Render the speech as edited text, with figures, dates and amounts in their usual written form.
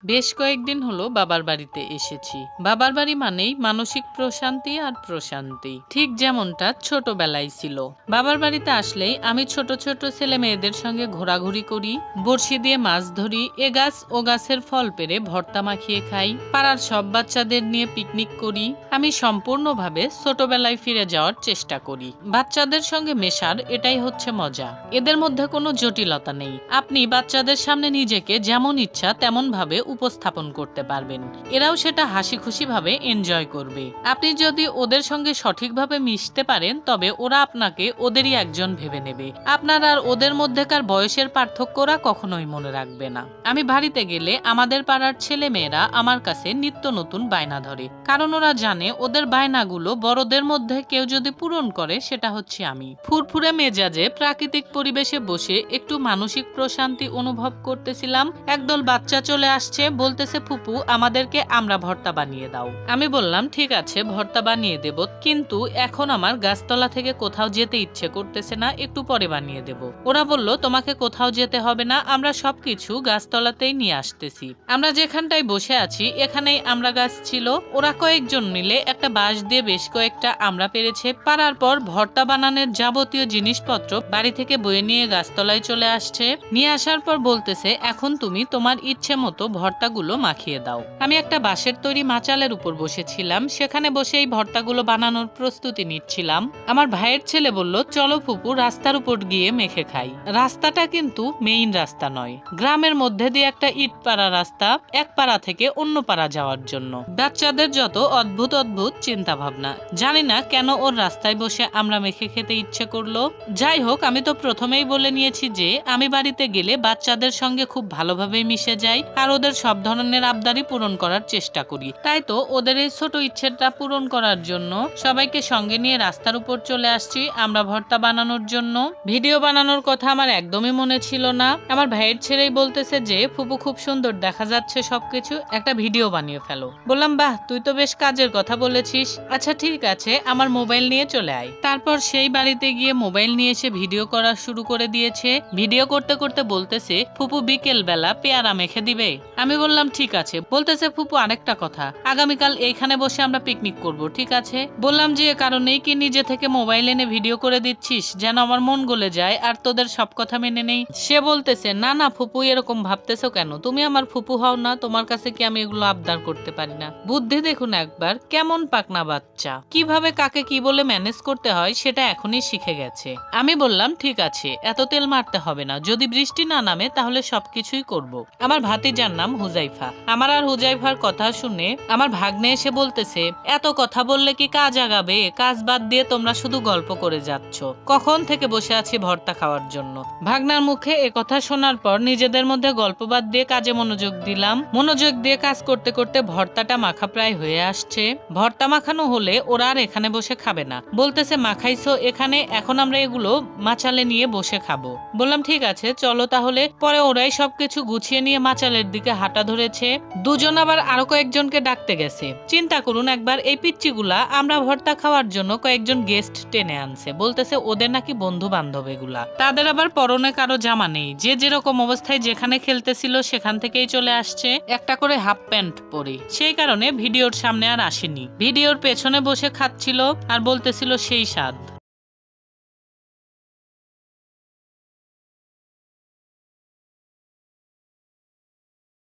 বেশ কয়েকদিন হলো বাবার বাড়িতে এসেছি। বাবার বাড়ি মানেই মানসিক প্রশান্তি আর প্রশান্তি, ঠিক যেমনটা ছোটবেলায় ছিল। বাবার বাড়িতে আসলেই আমি ছোট ছোট ছেলে মেয়েদের সঙ্গে ঘোরাঘুরি করি, বড়শি দিয়ে মাছ ধরি, এ গাছ ও গাছের ফল পেড়ে ভর্তা মাখিয়ে খাই, পাড়ার সব বাচ্চাদের নিয়ে পিকনিক করি। আমি সম্পূর্ণভাবে ছোটবেলায় ফিরে যাওয়ার চেষ্টা করি। বাচ্চাদের সঙ্গে মেশার এটাই হচ্ছে মজা। এদের মধ্যে কোনো জটিলতা নেই। আপনি বাচ্চাদের সামনে নিজেকে যেমন ইচ্ছা তেমন ভাবে উপস্থাপন করতে পারবেন, এরাও সেটা হাসি খুশি ভাবে এনজয় করবে। আপনি যদি ওদের সঙ্গে সঠিকভাবে মিশতে পারেন তবে ওরা আপনাকে ওদেরই একজন ভেবে নেবে। আপনার আর ওদের মধ্যেকার বয়সের পার্থক্য ওরা কখনোই মনে রাখবে না। আমি বাড়িতে গেলে আমাদের পাড়ার ছেলে মেয়েরা আমার কাছে নিত্য নতুন বায়না ধরে, কারণ ওরা জানে ওদের বায়নাগুলো বড়দের মধ্যে কেউ যদি পূরণ করে সেটা হচ্ছে আমি। ফুরফুরে মেজাজে প্রাকৃতিক পরিবেশে বসে একটু মানসিক প্রশান্তি অনুভব করতেছিলাম। একদল বাচ্চা চলে আসছে, বলতেছে ফুপু আমাদেরকে আমরা ভর্তা বানিয়ে দাও। আমি বললাম ঠিক আছে ভর্তা বানিয়ে দেব, কিন্তু এখন আমার গাছতলা থেকে কোথাও যেতে ইচ্ছে করতেছে না, একটু পরে বানিয়ে দেব। ওরা বলল তোমাকে কোথাও যেতে হবে না, আমরা সবকিছু গাছতলাতেই নিয়ে আসতেছি। আমরা যেখানটায় বসে আছি এখানেই আমরা গাছ ছিল। ওরা কয়েকজন মিলে একটা বাঁশ দিয়ে বেশ কয়েকটা আমরা পেরেছে, পারার পর ভর্তা বানানোর যাবতীয় জিনিসপত্র বাড়ি থেকে বয়ে নিয়ে গাছতলায় চলে আসছে। নিয়ে আসার পর বলতেছে এখন তুমি তোমার ইচ্ছে মতো ভর্তাগুলো মাখিয়ে দাও। আমি একটা বাঁশের তৈরি মাচালের উপর বসেছিলাম, সেখানে বসে এই ভর্তাগুলো বানানোর প্রস্তুতি নিচ্ছিলাম। আমার ভাইয়ের ছেলে বলল চলো ফুপু রাস্তার উপর গিয়ে মেখে খাই। রাস্তাটা কিন্তু মেইন রাস্তা নয়, গ্রামের মধ্যে দিয়ে একটা ইট পাড়া রাস্তা, এক পাড়া থেকে অন্য পাড়া যাওয়ার জন্য। বাচ্চাদের যত অদ্ভুত অদ্ভুত চিন্তা ভাবনা, জানি না কেন ওর রাস্তায় বসে আমরা মেখে খেতে ইচ্ছে করলো। যাই হোক, আমি তো প্রথমেই বলে নিয়েছি যে আমি বাড়িতে গেলে বাচ্চাদের সঙ্গে খুব ভালোভাবে মিশে যাই আর ওদের সব ধরনের আবদারই পূরণ করার চেষ্টা করি। তাই তো ওদের এই ছোট ইচ্ছেটা পূরণ করার জন্য সবাইকে সঙ্গে নিয়ে রাস্তার উপর চলে আসছি আমরা ভর্তা বানানোর জন্য। ভিডিও বানানোর কথা আমার একদমই মনে ছিল না। আমার ভাইয়ের ছেলেই বলতেছে যে ফুপু খুব সুন্দর দেখা যাচ্ছে সবকিছু, একটা ভিডিও বানিয়ে ফেলো। বললাম বাহ তুই তো বেশ কাজের কথা বলেছিস, আচ্ছা ঠিক আছে আমার মোবাইল নিয়ে চলে আয়। তারপর সেই বাড়িতে গিয়ে মোবাইল নিয়ে এসে ভিডিও করা শুরু করে দিয়েছে। ভিডিও করতে করতে বলতেছে ফুপু বিকেল বেলা পেয়ারা মেখে দিবে। আমি বললাম ঠিক আছে। বলতেছে ফুপু আরেকটা কথা, আগামীকাল এইখানে বসে আমরা পিকনিক করব, ঠিক আছে? বললাম যে কারণেই কি নিজে থেকে মোবাইল এনে ভিডিও করে দিচ্ছিস যেন আমার মন গলে যায় আর তোদের সব কথা মেনে নেই? সে বলতেছে না না ফুপু এরকম ভাবতেছো কেন, তুমি আমার ফুপু হও না, তোমার কাছে কি আমি এগুলো আবদার করতে পারি না? বুদ্ধি দেখুন একবার, কেমন পাকনা বাচ্চা, কিভাবে কাকে কি বলে ম্যানেজ করতে হয় সেটা এখনই শিখে গেছে। আমি বললাম ঠিক আছে এত তেল মারতে হবে না, যদি বৃষ্টি না নামে তাহলে সবকিছুই করব। আমার ভাতিজার নাম হুজাইফা। আমার আর হুজাইফার কথা শুনে আমার ভাগ্নে এসে বলতেছে এত কথা বললে কি কাজ আগাবে? কাজ বাদ দিয়ে তোমরা শুধু গল্প করে যাচ্ছ, কখন থেকে বসে আছি ভর্তা খাওয়ার জন্য। ভাগনার মুখে এ কথা শোনার পর নিজেদের মধ্যে গল্প বাদ দিয়ে কাজে মনোযোগ দিলাম। মনোযোগ দিয়ে কাজ করতে করতে ভর্তাটা মাখা প্রায় হয়ে আসছে। ভর্তা মাখানো হলে ওরা আর এখানে বসে খাবে না, বলতেছে মাখাইছো এখানে, এখন আমরা এগুলো মাচালে নিয়ে বসে খাবো। বললাম ঠিক আছে চলো তাহলে। পরে ওরাই সবকিছু গুছিয়ে নিয়ে মাচালের দিকে হাঁটা ধরেছে। দুজন আবার আরো কয়েকজনকে ডাকতে গেছে। চিন্তা করুন একবার, এই পিচ্চিগুলা আমরা ভর্তা খাওয়ার জন্য কয়েকজন গেস্ট টেনে আনছে, বলতেছে ওদের নাকি বন্ধু বান্ধব এগুলা। তাদের আবার পরনে কারো জামা নেই, যে যেরকম অবস্থায় যেখানে খেলতেছিল সেখান থেকেই চলে আসছে, একটা করে হাফ প্যান্ট পরে। সেই কারণে ভিডিওর সামনে আর আসেনি, ভিডিওর পেছনে বসে খাচ্ছিল আর বলতেছিল সেই স্বাদ।